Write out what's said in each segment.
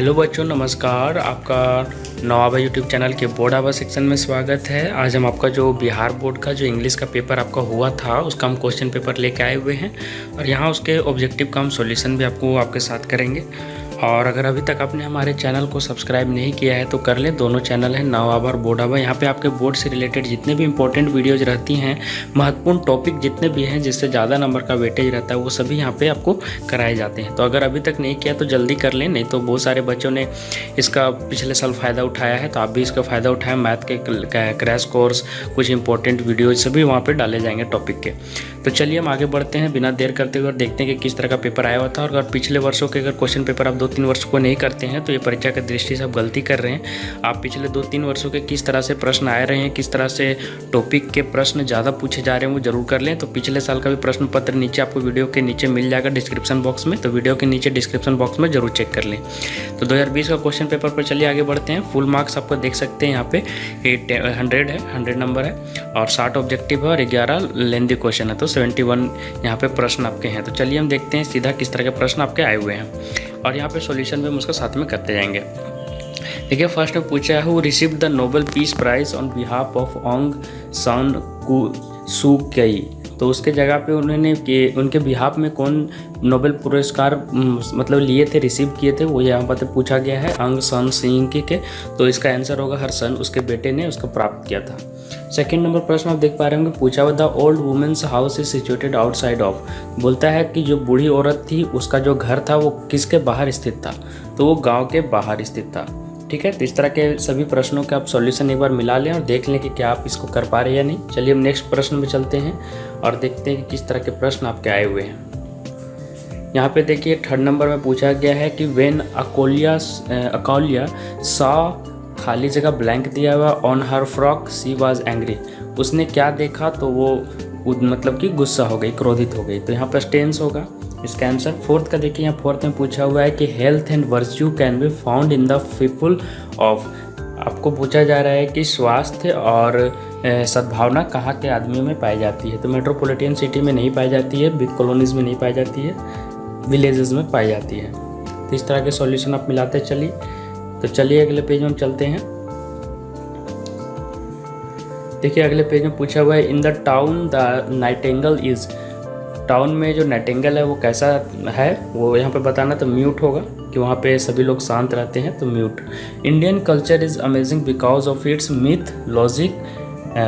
Hello बच्चों, नमस्कार। आपका नवाबा यूट्यूब चैनल के बोर्ड आवर सेक्शन में स्वागत है। आज हम आपका जो बिहार बोर्ड का जो इंग्लिश का पेपर आपका हुआ था उसका हम क्वेश्चन पेपर लेके आए हुए हैं और यहाँ उसके ऑब्जेक्टिव का हम सॉल्यूशन भी आपके साथ करेंगे। और अगर अभी तक आपने हमारे चैनल को सब्सक्राइब नहीं किया है तो कर लें। दोनों चैनल हैं, नवाबा और बोर्ड आवर। यहाँ पे आपके बोर्ड से रिलेटेड जितने भी इंपॉर्टेंट वीडियोज़ रहती हैं, महत्वपूर्ण टॉपिक जितने भी हैं जिससे ज़्यादा नंबर का वेटेज रहता है, वो सभी यहाँ पे आपको कराए जाते हैं। तो अगर अभी तक नहीं किया तो जल्दी कर लें, नहीं तो बहुत सारे बच्चों ने इसका पिछले साल फ़ायदा उठाया है, तो आप भी इसका फ़ायदा उठाएं। मैथ के क्रैश कोर्स, कुछ इंपॉर्टेंट वीडियोज सभी वहाँ पर डाले जाएंगे टॉपिक के। तो चलिए हम आगे बढ़ते हैं बिना देर करते हुए और देखते हैं कि किस तरह का पेपर आया हुआ था। और अगर पिछले वर्षों के अगर क्वेश्चन पेपर आप 2-3 वर्ष को नहीं करते हैं तो ये परीक्षा की दृष्टि से आप गलती कर रहे हैं। आप पिछले 2-3 वर्षों के किस तरह से प्रश्न आए रहे हैं, किस तरह से टॉपिक के प्रश्न ज़्यादा पूछे जा रहे हैं, वो जरूर कर लें। तो पिछले साल का भी प्रश्न पत्र नीचे आपको वीडियो के नीचे मिल जाएगा डिस्क्रिप्शन बॉक्स में, तो वीडियो के नीचे डिस्क्रिप्शन बॉक्स में जरूर चेक कर लें। तो 2020 का क्वेश्चन पेपर पर चलिए आगे बढ़ते हैं। फुल मार्क्स आपको देख सकते हैं यहाँ पे 100 है, 100 नंबर है और 60 ऑब्जेक्टिव है और 11 लेंदी क्वेश्चन है, तो 71 यहाँ पे प्रश्न आपके हैं। तो चलिए हम देखते हैं सीधा किस तरह के प्रश्न आपके आए हुए हैं और यहाँ पे सॉल्यूशन भी हम उसका साथ में करते जाएंगे। देखिए, फर्स्ट में पूछा है, who received the Nobel peace prize on behalf of Aung San Suu क्यी। तो उसके जगह पे उन्होंने उनके बिहाफ में कौन नोबेल पुरस्कार मतलब लिए थे, रिसीव किए थे, वो यहाँ पर पूछा गया है आंग सान सिंह के। तो इसका आंसर होगा हर सन उसके बेटे ने उसको प्राप्त किया था। सेकंड नंबर प्रश्न आप देख पा रहे होंगे, पूछा हुआ the old women's house is situated outside of. बोलता है कि जो बूढ़ी औरत थी उसका जो घर था वो किसके बाहर स्थित था, तो वो गांव के बाहर स्थित था। ठीक है, तो इस तरह के सभी प्रश्नों के आप सॉल्यूशन एक बार मिला लें और देख लें कि क्या आप इसको कर पा रहे हैं या नहीं। चलिए हम नेक्स्ट प्रश्न में चलते हैं और देखते हैं कि किस तरह के प्रश्न आपके आए हुए हैं। यहाँ पे देखिए, थर्ड नंबर में पूछा गया है कि व्हेन अकोलिया सॉ खाली जगह ब्लैंक दिया हुआ on her frock she was angry. उसने क्या देखा तो वो मतलब कि गुस्सा हो गई, क्रोधित हो गई। तो यहाँ पर टेंस होगा इसका आंसर। फोर्थ का देखिए, यहाँ फोर्थ में पूछा हुआ है कि health and virtue can be found in the people of. आपको पूछा जा रहा है कि स्वास्थ्य और सद्भावना कहाँ के आदमियों में पाई जाती है। तो मेट्रोपॉलिटन सिटी में नहीं पाई जाती है, बिग कॉलोनीज में नहीं पाई जाती है, विलेजेस में पाई जाती है। तो इस तरह के सॉल्यूशन आप मिलाते चलिए। तो चलिए अगले पेज में हम चलते हैं। देखिए, अगले पेज में पूछा हुआ है, in the town the Nightingale is. Town में जो नाइटिंगेल है वो कैसा है, वो यहाँ पे बताना। तो म्यूट होगा कि वहाँ पे सभी लोग शांत रहते हैं, तो mute. Indian culture is amazing because of its myth, logic,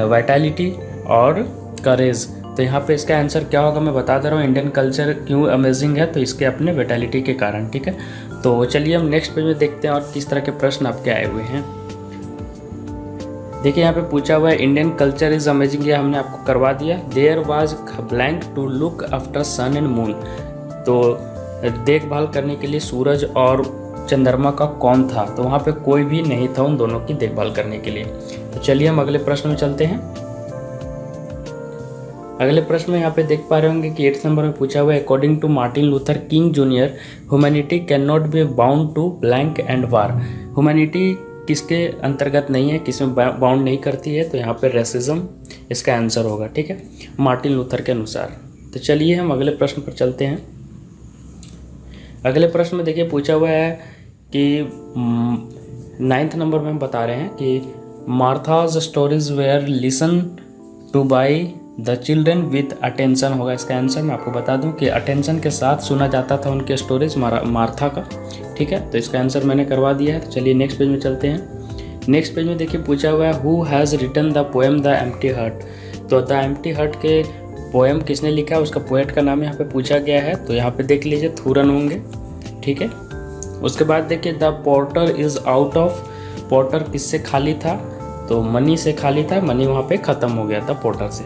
vitality और करेज। तो यहाँ पे इसका आंसर क्या होगा मैं बता दे रहा हूँ। इंडियन कल्चर क्यों अमेजिंग है, तो इसके अपने वाइटैलिटी के कारण। ठीक है, तो चलिए हम नेक्स्ट पेज में देखते हैं और किस तरह के प्रश्न आपके आए हुए हैं। देखिए, यहाँ पे पूछा हुआ है इंडियन कल्चर इज अमेजिंग, ये हमने आपको करवा दिया। There was blank to look after sun and moon. तो देखभाल करने के लिए सूरज और चंद्रमा का कौन था, तो वहाँ पे कोई भी नहीं था उन दोनों की देखभाल करने के लिए। तो चलिए हम अगले प्रश्न में चलते हैं। अगले प्रश्न में यहाँ पे देख पा रहे होंगे कि 8th नंबर में पूछा हुआ है, according to Martin Luther King junior humanity can not be bound to blank and war. Humanity किसके अंतर्गत नहीं है, किसमें बाउंड नहीं करती है, तो यहाँ पे रेसिज्म इसका आंसर होगा। ठीक है, मार्टिन लूथर के अनुसार। तो चलिए हम अगले प्रश्न पर चलते हैं। अगले प्रश्न में देखिए पूछा हुआ है कि 9th नंबर में हम बता रहे हैं कि Martha's stories were listen to by the children with attention होगा इसका आंसर। मैं आपको बता दूं कि अटेंशन के साथ सुना जाता था उनके स्टोरीज मार्था का। ठीक है, तो इसका आंसर मैंने करवा दिया है। तो चलिए नेक्स्ट पेज में चलते हैं। नेक्स्ट पेज में देखिए पूछा हुआ है, who has written the poem the empty heart. तो द एम्प्टी हर्ट के पोएम किसने लिखा है, उसका पोएट का नाम यहाँ पे पूछा गया है। तो यहाँ पे देख लीजिए थूरन होंगे। ठीक है, उसके बाद देखिए the porter is out of. Porter किससे खाली था, तो मनी से खाली था, मनी वहाँ पे ख़त्म हो गया था पोर्टर से।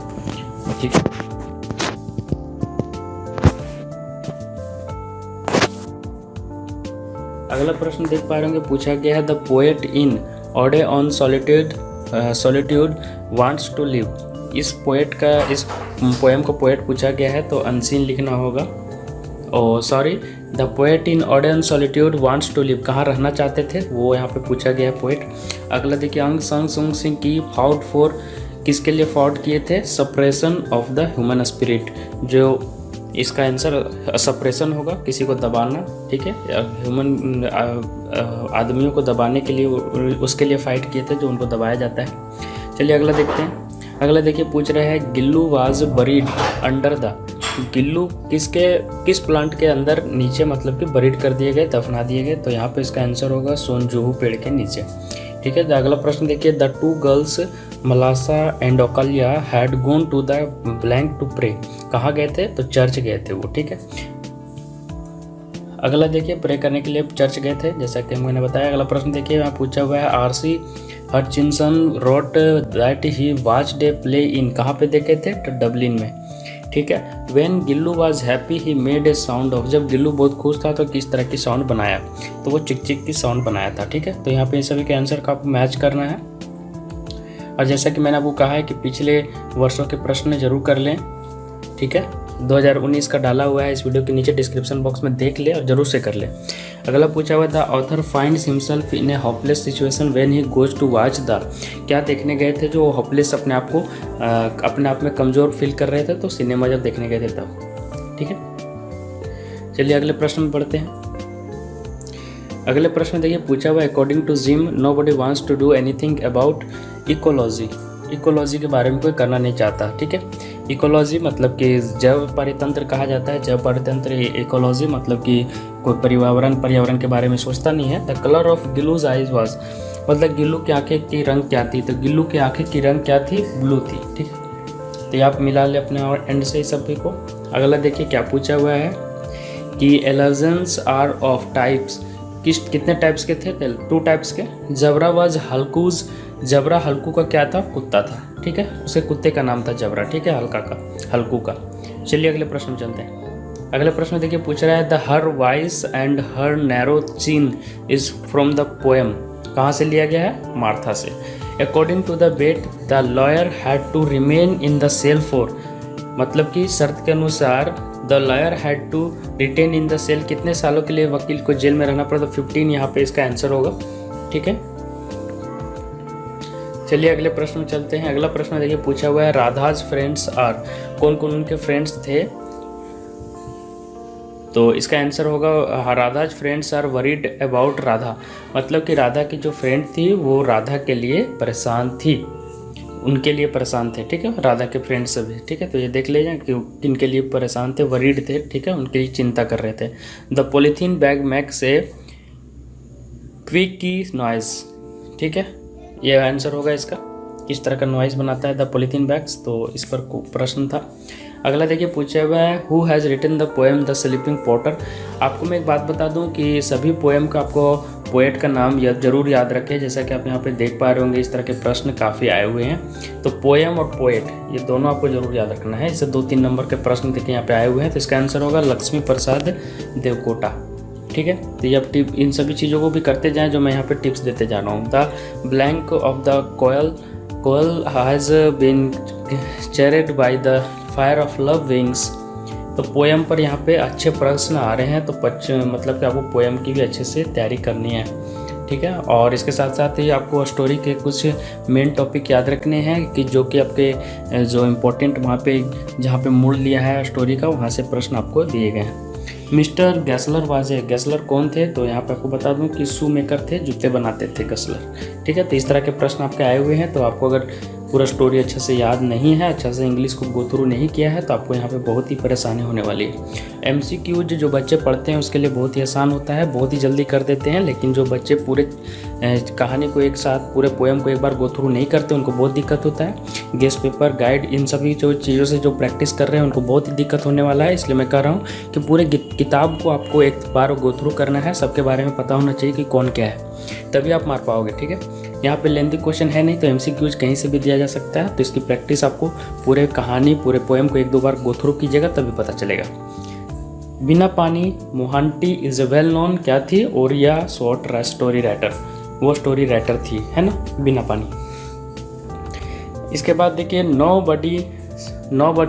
ठीक है, अगला प्रश्न देख पा रहे होंगे, पूछा गया है the poet in Ode on Solitude wants to live. इस पोएम को पोएट पूछा गया है, तो अनसीन लिखना होगा। The poet in Ode on Solitude wants to live, कहाँ रहना चाहते थे वो यहाँ पे पूछा गया है पोएट। अगला देखिए, आंग सान सू की की फाउट फॉर, किसके लिए फाउट किए थे, suppression of the human spirit. जो इसका आंसर सप्रेशन होगा, किसी को दबाना, ठीक है। ह्यूमन आदमियों को दबाने के लिए उसके लिए फाइट किए थे जो उनको दबाया जाता है। चलिए अगला देखते हैं। अगला देखिए पूछ रहे हैं Gillu was buried under the, Gillu किस प्लांट के अंदर नीचे मतलब कि बरीड कर दिए गए, दफना दिए गए। तो यहाँ पे इसका आंसर होगा सोनजूहू पेड़ के नीचे, ठीक है। तो अगला प्रश्न देखिए, the two girls Malasa and Okalia had gone to the blank to pray, कहाँ गए थे, तो चर्च गए थे वो, ठीक है। अगला देखिए प्रे करने के लिए चर्च गए थे, जैसा कि मैंने बताया। अगला प्रश्न देखिए यहाँ पूछा हुआ है, R C Hutchinson wrote that he watched a play in, कहाँ पे देखे थे, तो डबलिन में, ठीक है। When Gillu was happy he made a sound of, जब गिल्लू बहुत खुश था तो किस तरह की साउंड बनाया, तो वो चिक चिक की साउंड बनाया था, ठीक है। तो यहाँ पे सभी के आंसर का आपको मैच करना है। और जैसा कि मैंने आपको कहा है कि पिछले वर्षों के प्रश्न जरूर कर लें, ठीक है। 2019 का डाला हुआ है इस वीडियो के नीचे डिस्क्रिप्शन बॉक्स में, देख ले और जरूर से कर ले। अगला पूछा हुआ था, author finds himself in a hopeless situation when he goes to watch the, क्या देखने गए थे जो होपलेस अपने आप को अपने आप में कमज़ोर फील कर रहे थे, तो सिनेमा जब देखने गए थे तब, ठीक है। चलिए अगले प्रश्न में पढ़ते हैं। अगले प्रश्न देखिए पूछा हुआ, according to Jim nobody wants to do anything about ecology, ecology के बारे में कोई करना नहीं चाहता, ठीक है। इकोलॉजी मतलब कि जैव परितंत्र कहा जाता है, जैव परितंत्र। इकोलॉजी मतलब कि कोई पर्यावरण के बारे में सोचता नहीं है। The colour of Gillu's ice was, मतलब गिल्लू की आंखें की रंग क्या थी, तो गिल्लू की आंखें की रंग क्या थी, ब्लू थी, ठीक है। तो आप मिला ले अपने और एंड से सभी को। अगला देखिए क्या पूछा हुआ है कि एलर्जेंस आर ऑफ टाइप्स, कितने टाइप्स के थे, 2 टाइप्स के। जबरा वाज हल्कूज, जबरा हल्कू का क्या था, कुत्ता था, ठीक है। उसके कुत्ते का नाम था जबरा, ठीक है, हल्कू का। चलिए अगले प्रश्न में चलते हैं। अगले प्रश्न देखिए पूछ रहा है, the her voice and her narrow chin is from the poem, कहाँ से लिया गया है, मार्था से। According to the bet the lawyer had to remain in the cell for, मतलब कि शर्त के अनुसार the lawyer had to retain in the cell, कितने सालों के लिए वकील को जेल में रहना पड़ा, तो 15 यहाँ पे इसका आंसर होगा, ठीक है। चलिए अगले प्रश्न में चलते हैं। अगला प्रश्न देखिए पूछा हुआ है, राधाज फ्रेंड्स आर, कौन कौन उनके फ्रेंड्स थे, तो इसका आंसर होगा Radha's friends are worried about Radha, मतलब कि राधा की जो फ्रेंड थी वो राधा के लिए परेशान थी, उनके लिए परेशान थे, ठीक है। राधा के फ्रेंड्स सभी, ठीक है। तो ये देख लीजिए कि किनके लिए परेशान थे, वरीड थे, ठीक है, उनके लिए चिंता कर रहे थे। The polythene bag max a quick की नॉइज, ठीक है, ये आंसर होगा इसका, किस तरह का नॉइज बनाता है द पॉलीथीन बैग्स, तो इस पर प्रश्न था। अगला देखिए पूछा हुआ है, who has written the poem the sleeping potter. आपको मैं एक बात बता दूं कि सभी पोएम का आपको पोएट का नाम जरूर याद रखें, जैसा कि आप यहाँ पे देख पा रहे होंगे इस तरह के प्रश्न काफ़ी आए हुए हैं। तो पोएम और पोएट ये दोनों आपको जरूर याद रखना है। इससे 2-3 नंबर के प्रश्न देखिए यहाँ पे आए हुए हैं, तो इसका आंसर होगा लक्ष्मी प्रसाद देवकोटा, ठीक है। तो ये आप टिप इन सभी चीज़ों को भी करते जाएं जो मैं यहाँ पे टिप्स देते जा रहा हूँ। The blank of the koel has been cheered by the fire of love wings, तो पोएम पर यहाँ पे अच्छे प्रश्न आ रहे हैं, तो मतलब कि आपको पोएम की भी अच्छे से तैयारी करनी है, ठीक है। और इसके साथ साथ ही आपको स्टोरी के कुछ मेन टॉपिक याद रखने हैं कि जो कि आपके जो इम्पोर्टेंट वहाँ पे जहाँ पे मोड़ लिया है स्टोरी का, वहाँ से प्रश्न आपको दिए गए हैं। मिस्टर गैसलर वाजे, गैसलर कौन थे, तो यहाँ पे आपको बता दूं कि शू मेकर थे, जूते बनाते थे गैसलर, ठीक है। तो इस तरह के प्रश्न आपके आए हुए हैं, तो आपको अगर पूरा स्टोरी अच्छे से याद नहीं है, अच्छा से इंग्लिश को गो थ्रू नहीं किया है, तो आपको यहाँ पे बहुत ही परेशानी होने वाली है। MCQ जो बच्चे पढ़ते हैं उसके लिए बहुत ही आसान होता है, बहुत ही जल्दी कर देते हैं, लेकिन जो बच्चे पूरे कहानी को एक साथ पूरे पोएम को एक बार गो थ्रू नहीं करते उनको बहुत दिक्कत होता है। गेस्ट पेपर, गाइड, इन सभी जो चीज़ों से जो प्रैक्टिस कर रहे हैं उनको बहुत ही दिक्कत होने वाला है। इसलिए मैं कह रहा हूँ कि पूरे किताब को आपको एक बार गो थ्रू करना है, सबके बारे में पता होना चाहिए कि कौन क्या है, तभी आप मार पाओगे, ठीक है। यहाँ पे लेंथी क्वेश्चन है नहीं, तो MCQs कहीं से भी दिया जा सकता है, तो इसकी प्रैक्टिस आपको पूरे कहानी पूरे पोएम को 1-2 बार गो थ्रू कीजिएगा तभी पता चलेगा। बिना पानी मोहांटी इज वेल नोन क्या थी, ओरिया शॉर्ट स्टोरी राइटर, वो स्टोरी राइटर थी, है ना, बिना पानी। इसके बाद देखिए, nobody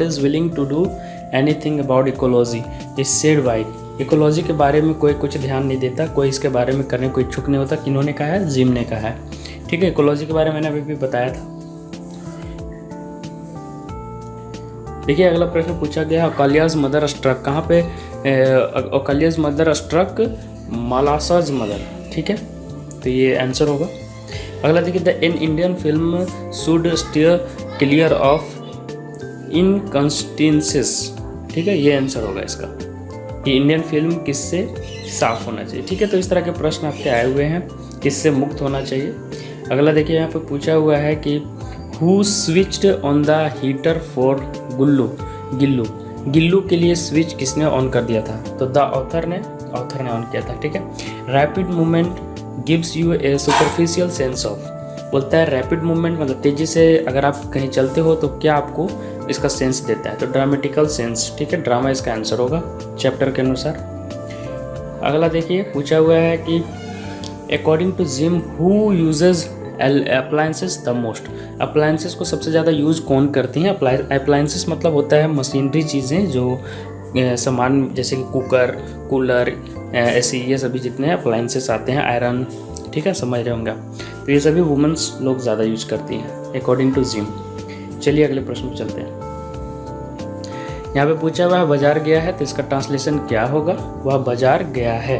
is willing to do anything about ecology is said by, ecology के बारे में कोई कुछ ध्यान नहीं देता, कोई इसके बारे में करने को इच्छुक नहीं होता, किन्होंने कहा है, जिम ने कहा है, ठीक है। इकोलॉजी के बारे में मैंने अभी भी बताया था। देखिए अगला प्रश्न पूछा गया, ओकालियाज मदर स्ट्रक कहाँ पे, Okalia's mother struck Malasa's mother, ठीक है, तो ये आंसर होगा। अगला देखिए, the in Indian film should steer clear of inconsistencies, ठीक है, ये आंसर होगा इसका, कि इंडियन फिल्म किससे साफ होना चाहिए, ठीक है। तो इस तरह के प्रश्न आपके आए हुए हैं, किससे मुक्त होना चाहिए। अगला देखिए यहाँ पे पूछा हुआ है कि who switched on the heater for Gillu, Gillu के लिए स्विच किसने ऑन कर दिया था, तो द ऑथर ने ऑन किया था, ठीक है। Rapid movement gives U A superficial sense of, बोलता है रैपिड मूवमेंट मतलब तेज़ी से अगर आप कहीं चलते हो तो क्या आपको इसका सेंस देता है, तो ड्रामेटिकल सेंस, ठीक है, ड्रामा इसका आंसर होगा चैप्टर के अनुसार। अगला देखिए पूछा हुआ है कि according to Jim who uses appliances the most, appliances को सबसे ज़्यादा यूज़ कौन करती हैं। अप्लायंसेस मतलब होता है मशीनरी चीज़ें जो सामान जैसे कि कुकर, कूलर, ऐसी ये सभी जितने अप्लायंसेस आते हैं, आयरन, ठीक है, समझ रहे होंगे आप, तो ये सभी वुमेंस लोग ज़्यादा यूज करती हैं अकॉर्डिंग टू जिम। चलिए अगले प्रश्न पर चलते हैं। यहाँ पे पूछा हुआ है बाजार गया है, तो इसका ट्रांसलेशन क्या होगा, वह बाजार गया है,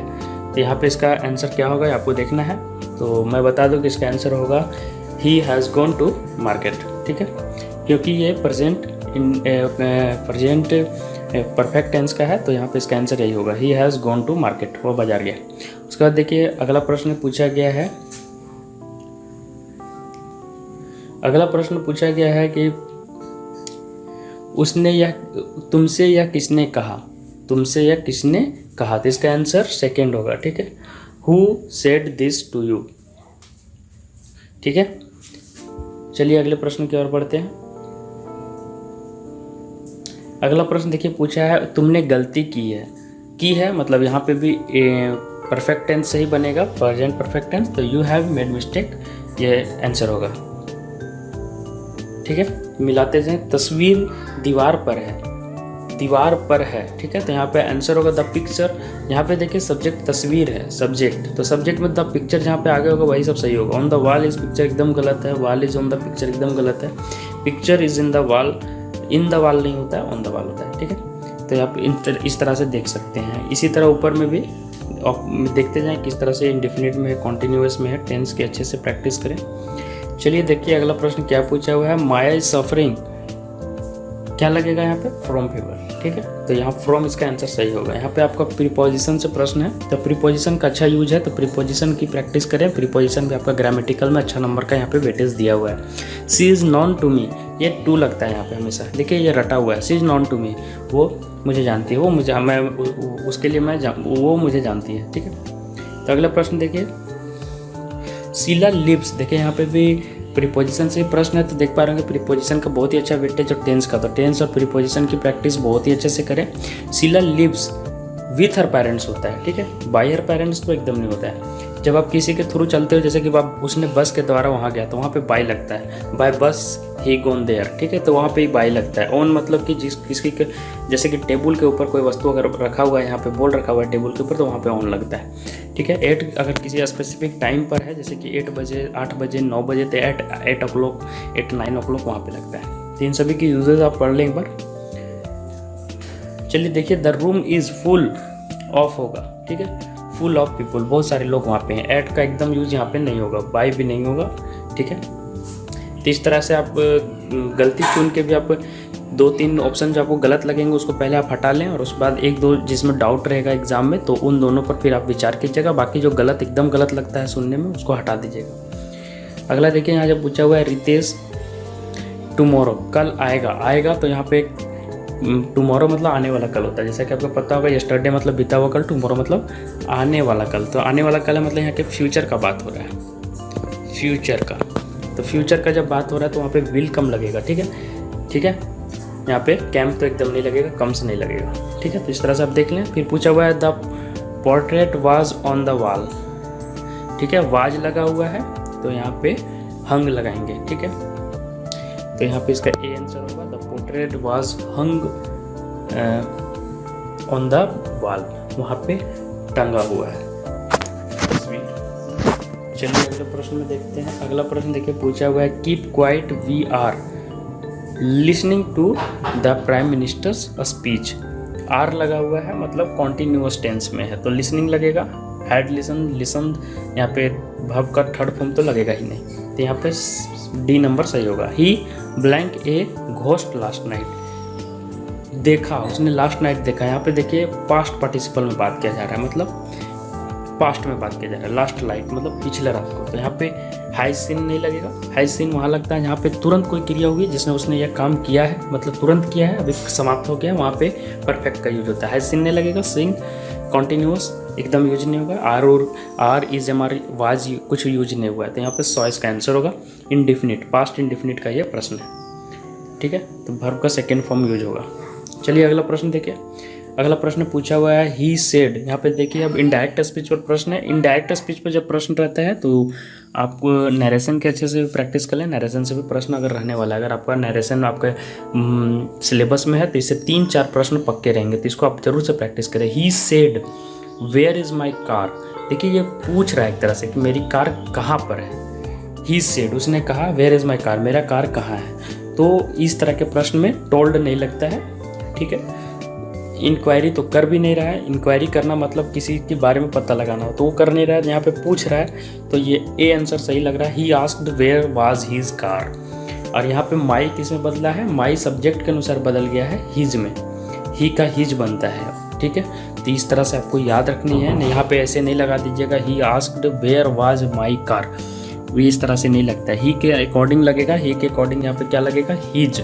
तो यहाँ पे इसका आंसर क्या होगा आपको देखना है। तो मैं बता दूं कि इसका आंसर होगा he has gone to market, ठीक है, क्योंकि ये प्रेजेंट परफेक्ट टेंस का है, तो यहाँ पे इसका आंसर यही होगा, he has gone to market, वो बाजार गया। उसके बाद देखिए अगला प्रश्न पूछा गया है, अगला प्रश्न पूछा गया है कि उसने या तुमसे या किसने कहा, तुमसे या किसने कहा, तो इसका आंसर सेकंड होगा, ठीक है, who said this to you, ठीक है। चलिए अगले प्रश्न की ओर बढ़ते हैं। अगला प्रश्न देखिए पूछा है तुमने गलती की है मतलब यहाँ पे भी परफेक्ट टेंस से ही बनेगा, प्रेजेंट परफेक्ट टेंस, तो यू हैव मेड मिस्टेक, ये आंसर होगा, ठीक है। मिलाते जाएं, तस्वीर दीवार पर है, ठीक है, तो यहाँ पे आंसर होगा द पिक्चर। यहाँ पे देखिए सब्जेक्ट तस्वीर है, सब्जेक्ट, तो सब्जेक्ट में द पिक्चर जहाँ पे आगे होगा वही सब सही होगा। On the wall is picture एकदम गलत है, wall is on the picture एकदम गलत है, picture is in the wall नहीं होता है, ऑन द वॉल होता है, ठीक है। तो आप इस तरह से देख सकते हैं। इसी तरह ऊपर में भी देखते जाएं किस तरह से इंडेफिनिट में है, कॉन्टिन्यूअस में है, टेंस की अच्छे से प्रैक्टिस करें। चलिए देखिए अगला प्रश्न क्या पूछा हुआ है, माया इज सफरिंग, क्या लगेगा यहाँ पे, फ्रॉम फीवर, ठीक है, तो यहाँ फ्रॉम इसका आंसर सही होगा। यहाँ पे आपका प्रीपोजिशन से प्रश्न है, तो प्रीपोजिशन का अच्छा यूज है, तो प्रीपोजिशन की प्रैक्टिस करें। प्रीपोजिशन भी आपका ग्रामेटिकल में अच्छा नंबर का यहाँ पे वेटेज दिया हुआ है। सी इज़ नॉन टू मी, ये टू लगता है यहाँ पे हमेशा, देखिए ये रटा हुआ है, सी इज़ नॉन टू मी, वो मुझे जानती है, वो मुझे जानती है, ठीक है। तो अगला प्रश्न देखिए, शीला लिव्स, देखिए यहाँ पे भी प्रीपोजिशन से प्रश्न है, तो देख पा रहे होंगे प्रीपोजिशन का बहुत ही अच्छा वेटेज और टेंस का, तो टेंस और प्रीपोजिशन की प्रैक्टिस बहुत ही अच्छे से करें। Sheela lives with her parents होता है, ठीक है, बाय हर पेरेंट्स तो एकदम नहीं होता है। जब आप किसी के थ्रू चलते हो, जैसे कि आप उसने बस के द्वारा वहाँ गया, तो वहाँ पे बाय लगता है, बाय बस ही गोन देयर, ठीक है, तो वहाँ पे बाय लगता है। ऑन मतलब कि किसी के जैसे कि टेबल के ऊपर कोई वस्तु अगर रखा हुआ है, यहाँ पे बोर्ड रखा हुआ है टेबल के ऊपर, तो वहाँ पे ऑन लगता है, ठीक है। 8 अगर किसी स्पेसिफिक टाइम पर है, जैसे कि 8 बजे, 8 बजे, 9 बजे, तो 8 o'clock, 9 o'clock वहाँ पे लगता है। तो इन सभी की यूजेज आप पढ़ लें एक बार। चलिए देखिए, the room is full of होगा, ठीक है, फुल ऑफ पीपल, बहुत सारे लोग वहाँ पे हैं। एट का एकदम यूज यहाँ पे नहीं होगा, बाय भी नहीं होगा, ठीक है। तो इस तरह से आप गलती चुन के भी आप 2-3 ऑप्शन जो आपको गलत लगेंगे उसको पहले आप हटा लें, और उसके बाद 1-2 जिसमें डाउट रहेगा एग्जाम में, तो उन दोनों पर फिर आप विचार कीजिएगा। बाकी जो गलत एकदम गलत लगता है सुनने में, उसको हटा दीजिएगा। अगला देखिए, यहाँ जब पूछा हुआ है रितेश टुमारो, कल आएगा, तो यहाँ पे टुमारो मतलब आने वाला कल होता है, जैसा कि आपको पता होगा यस्टरडे मतलब बीता हुआ कल, टुमारो मतलब आने वाला कल, तो आने वाला कल है मतलब यहाँ के फ्यूचर का बात हो रहा है, फ्यूचर का, तो फ्यूचर का जब बात हो रहा है तो वहाँ पे विल कम लगेगा, ठीक है, यहाँ पे कैम्प तो एकदम नहीं लगेगा, कम से नहीं लगेगा, ठीक है। तो इस तरह से आप देख लें। फिर पूछा हुआ है the portrait was on the wall, ठीक है, वाज लगा हुआ है, तो यहाँ पे हंग लगाएंगे, ठीक है, तो यहाँ पे इसका ए आंसर होगा, the portrait was hung on the wall, वहाँ पे टंगा हुआ है तस्वीर। चलिए अगले प्रश्न में देखते हैं। अगला प्रश्न देखिए पूछा हुआ है keep quiet we are, listening to the prime minister's speech. Are लगा हुआ है मतलब कॉन्टिन्यूअस टेंस में है, तो लिसनिंग लगेगा। हैड लिसन, लिसन, यहाँ पे वर्ब का थर्ड फॉर्म तो लगेगा ही नहीं, तो यहाँ पे डी नंबर सही होगा। He blank a ghost last night, देखा उसने लास्ट नाइट देखा। यहाँ पे देखिए पास्ट पार्टिसिपल में बात किया जा रहा है, मतलब पास्ट में बात किया जा रहा है। लास्ट नाइट मतलब पिछले रात को, तो यहाँ पे हाई सीन नहीं लगेगा। हाई सीन वहाँ लगता है जहाँ पे तुरंत कोई क्रिया होगी जिसने उसने यह काम किया है, मतलब तुरंत किया है, अभी समाप्त हो गया, वहाँ पे परफेक्ट का यूज होता है। हाई सीन नहीं लगेगा। सिंग कॉन्टिन्यूअस एकदम यूज नहीं होगा। आर और are is am are was कुछ यूज नहीं हुआ है, तो यहाँ पे सॉइस का आंसर होगा इंडिफिनिट, पास्ट इंडिफिनिट का ये प्रश्न है। ठीक है, तो वर्ब का सेकेंड फॉर्म यूज होगा। चलिए अगला प्रश्न देखिए। अगला प्रश्न पूछा हुआ है ही सेड। यहाँ पे देखिए अब इनडायरेक्ट स्पीच पर प्रश्न है। इनडायरेक्ट स्पीच पर जब प्रश्न रहता है तो आप नरेशन के अच्छे से प्रैक्टिस कर लें। नरेशन से भी प्रश्न अगर रहने वाला है, अगर आपका नरेशन आपके सिलेबस में है तो इससे 3-4 प्रश्न पक्के रहेंगे, तो इसको आप जरूर से प्रैक्टिस करें। He said where is my car. देखिए ये पूछ रहा है एक तरह से कि मेरी कार कहाँ पर है। ही सेड, उसने कहा वेयर इज़ माई कार, मेरा कार कहाँ है। तो इस तरह के प्रश्न में टोल्ड नहीं लगता है। ठीक है, इंक्वायरी तो कर भी नहीं रहा है। इंक्वायरी करना मतलब किसी के बारे में पता लगाना हो, तो वो कर नहीं रहा है, यहाँ पे पूछ रहा है, तो ये ए आंसर सही लग रहा है। He asked where was his car. और यहाँ पे माई किस में बदला है, माई सब्जेक्ट के अनुसार बदल गया है हिज में, ही का हिज बनता है। ठीक है, तो इस तरह से आपको याद रखनी है। यहाँ पे ऐसे नहीं लगा दीजिएगा he asked where was my car, वो इस तरह से नहीं लगता है। ही के अकॉर्डिंग लगेगा, ही के अकॉर्डिंग यहाँ पे क्या लगेगा, हिज।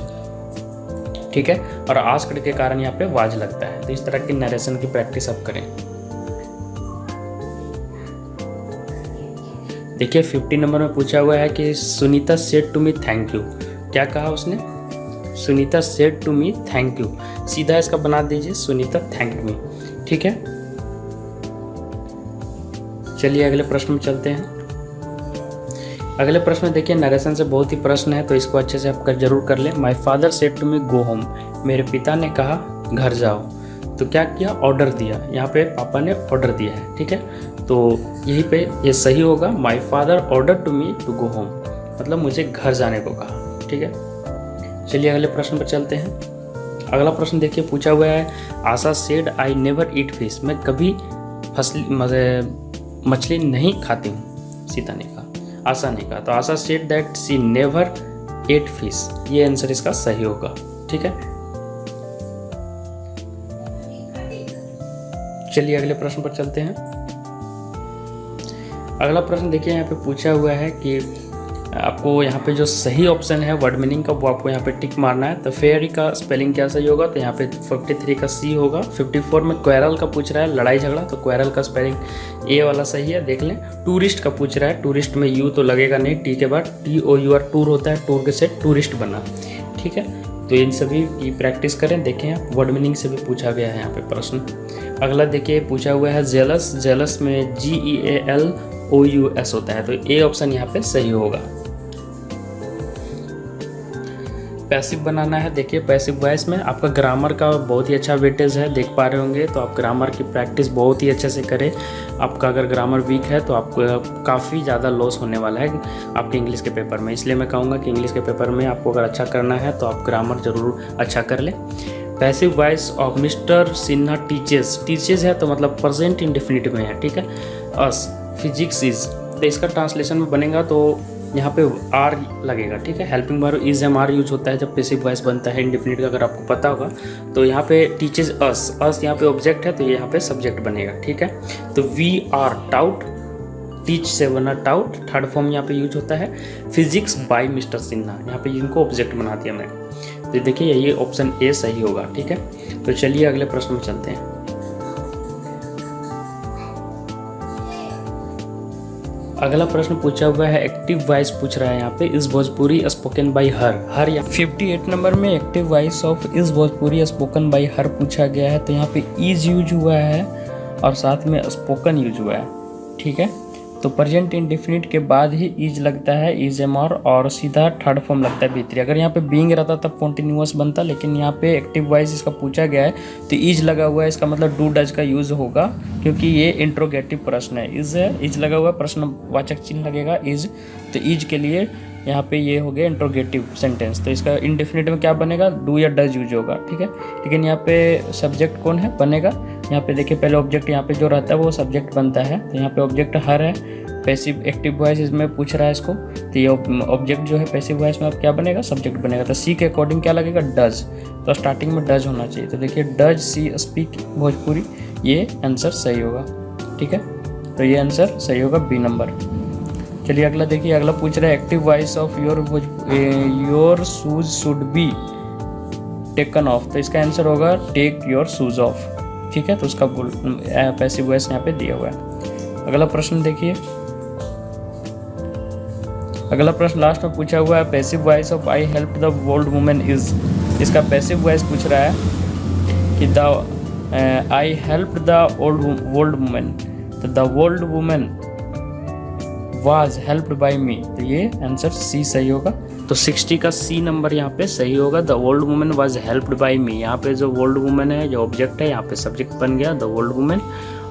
ठीक है, और आस्क्ड के कारण यहाँ पे वाज लगता है। तो इस तरह की नरेशन की प्रैक्टिस आप करें। देखिए 50 नंबर में पूछा हुआ है कि Sunita said to me thank you. क्या कहा उसने, Sunita said to me thank you. सीधा इसका बना दीजिए सुनीता थैंक मी। ठीक है, चलिए अगले प्रश्न में चलते हैं। अगले प्रश्न में देखिए नरेशन से बहुत ही प्रश्न है, तो इसको अच्छे से आप जरूर कर लें। My father said to me go home. मेरे पिता ने कहा घर जाओ। तो क्या किया, ऑर्डर दिया। यहाँ पे पापा ने ऑर्डर दिया है। ठीक है, तो यहीं पे ये सही होगा। My father order to me to go home, मतलब मुझे घर जाने को कहा। ठीक है, चलिए अगले प्रश्न पर चलते हैं। अगला प्रश्न देखिए पूछा हुआ है Asha said I never eat fish. मैं कभी मछली नहीं खाती हूँ, सीता ने कहा, आशा ने कहा। तो Asha said that she never ate fish, ये आंसर इसका सही होगा। ठीक है, चलिए अगले प्रश्न पर चलते हैं। अगला प्रश्न देखिए यहाँ पे पूछा हुआ है कि आपको यहाँ पे जो सही ऑप्शन है वर्ड मीनिंग का वो आपको यहाँ पे टिक मारना है। तो फेयरी का स्पेलिंग क्या सही होगा, तो यहाँ पे 53 का सी होगा। 54 में क्वेरल का पूछ रहा है, लड़ाई झगड़ा, तो क्वेरल का स्पेलिंग ए वाला सही है, देख लें। टूरिस्ट का पूछ रहा है, टूरिस्ट में यू तो लगेगा नहीं, टी के बाद TOUR टूर होता है, टूर के से टूरिस्ट बना। ठीक है, तो इन सभी की प्रैक्टिस करें। देखें आप वर्ड मीनिंग से भी पूछा गया है यहाँ पे प्रश्न। अगला देखिए पूछा हुआ है जेलस। जेलस में GEALOUS होता है, तो ए ऑप्शन यहाँ पे सही होगा। पैसिव बनाना है। देखिए पैसिव वॉइस में आपका ग्रामर का बहुत ही अच्छा वेटेज है, देख पा रहे होंगे। तो आप ग्रामर की प्रैक्टिस बहुत ही अच्छे से करें। आपका अगर ग्रामर वीक है तो आपको काफ़ी ज़्यादा लॉस होने वाला है आपके इंग्लिश के पेपर में। इसलिए मैं कहूँगा कि इंग्लिश के पेपर में आपको अगर अच्छा करना है तो आप ग्रामर ज़रूर अच्छा कर लें। Passive voice of mister Sinha teaches. Teaches है तो मतलब प्रेजेंट इंडेफिनिट में है। ठीक है, अस फिजिक्स इज, तो इसका ट्रांसलेशन में बनेगा तो यहाँ पे आर लगेगा। ठीक है, helping verb is am are use होता है जब पैसिव वॉइस बनता है इंडेफिनिट का, अगर आपको पता होगा। तो यहाँ पे टीचेस अस, अस यहाँ पे ऑब्जेक्ट है तो ये यहाँ पे सब्जेक्ट बनेगा। ठीक है, तो वी आर टाउट, टीच से बना टाउट, थर्ड फॉर्म यहाँ पे यूज होता है। फिजिक्स बाय मिस्टर सिन्हा, यहाँ पे इनको ऑब्जेक्ट बना दिया मैंने। तो देखिए ये ऑप्शन ए सही होगा। ठीक है, तो चलिए अगले प्रश्न में चलते हैं। अगला प्रश्न पूछा हुआ है एक्टिव वॉइस पूछ रहा है यहाँ पे, इस भोजपुरी स्पोकन बाय हर यहाँ 58 नंबर में एक्टिव वॉइस ऑफ इस भोजपुरी स्पोकन बाय हर पूछा गया है। तो यहाँ पे इज यूज हुआ है और साथ में स्पोकन यूज हुआ है। ठीक है, तो प्रेजेंट इंडेफिनिट के बाद ही इज लगता है, इज एम आर, और सीधा थर्ड फॉर्म लगता है भीतरी। अगर यहाँ पे बीइंग रहता तब कॉन्टिन्यूअस बनता, लेकिन यहाँ पे एक्टिव वॉइस इसका पूछा गया है तो इज लगा हुआ है। इसका मतलब डू डज का यूज होगा क्योंकि ये इंट्रोगेटिव प्रश्न है। इज है, इज लगा हुआ है, प्रश्नवाचक चिन्ह लगेगा इज, तो इज के लिए यहाँ पे ये हो गया इंट्रोगेटिव सेंटेंस, तो इसका इंडेफिनिट में क्या बनेगा, डू या डज यूज होगा, ठीक है। लेकिन यहाँ पे सब्जेक्ट कौन है बनेगा, यहाँ पे देखिए पहले ऑब्जेक्ट यहाँ पे जो रहता है वो सब्जेक्ट बनता है, तो यहाँ पे ऑब्जेक्ट हर है, पैसिव एक्टिव वॉइस इसमें पूछ रहा है इसको, तो ये ऑब्जेक्ट जो है पैसिव वॉइस में अब क्या बनेगा, सब्जेक्ट बनेगा। तो सी के अकॉर्डिंग क्या लगेगा, डज, तो स्टार्टिंग में डज होना चाहिए। तो देखिए डज सी स्पीक भोजपुरी, ये आंसर सही होगा, ठीक है। तो ये आंसर सही होगा बी नंबर। चलिए अगला देखिए, अगला पूछ रहा है active voice of your shoes should be taken of, तो इसका आंसर होगा टेक योर शूज ऑफ, ठीक है। तो उसका पैसिव वॉइस यहाँ पे दिया हुआ है। अगला प्रश्न देखिए, अगला प्रश्न लास्ट में पूछा हुआ है passive voice of I help the old women is, इसका पैसिव वॉइस पूछ रहा है कि the I help the old women, तो the old women was helped by me, तो ये आंसर सी सही होगा। तो 60 का सी नंबर यहाँ पे सही होगा, the old women was helped by me. यहाँ पे जो ओल्ड वुमेन है जो ऑब्जेक्ट है, यहाँ पे सब्जेक्ट बन गया द ओल्ड वुमेन,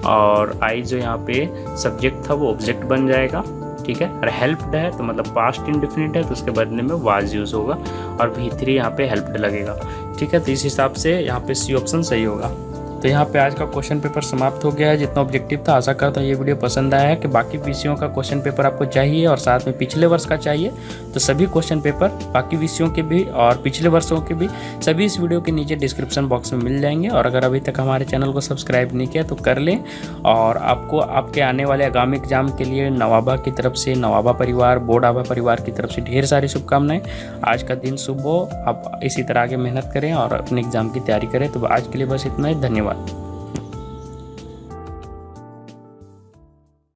और आई जो यहाँ पे सब्जेक्ट था वो ऑब्जेक्ट बन जाएगा, ठीक है। और हेल्प्ड है तो मतलब पास्ट इंडेफिनिट है, तो उसके बदले में वाज यूज होगा, और V3 यहाँ पे हेल्प्ड लगेगा, ठीक है। तो इस हिसाब से यहाँ पे सी ऑप्शन सही होगा। तो यहाँ पे आज का क्वेश्चन पेपर समाप्त हो गया है, जितना ऑब्जेक्टिव था। आशा करता हूँ ये वीडियो पसंद आया है। कि बाकी विषयों का क्वेश्चन पेपर आपको चाहिए और साथ में पिछले वर्ष का चाहिए, तो सभी क्वेश्चन पेपर बाकी विषयों के भी और पिछले वर्षों के भी सभी इस वीडियो के नीचे डिस्क्रिप्शन बॉक्स में मिल जाएंगे। और अगर अभी तक हमारे चैनल को सब्सक्राइब नहीं किया तो कर लें। और आपको आपके आने वाले आगामी एग्जाम के लिए नवाबा की तरफ से, नवाबा परिवार, बोर्ड आभा परिवार की तरफ से ढेर सारी शुभकामनाएं। आज का दिन शुभ हो, आप इसी तरह आगे मेहनत करें और अपने एग्जाम की तैयारी करें। तो आज के लिए बस इतना ही, धन्यवाद।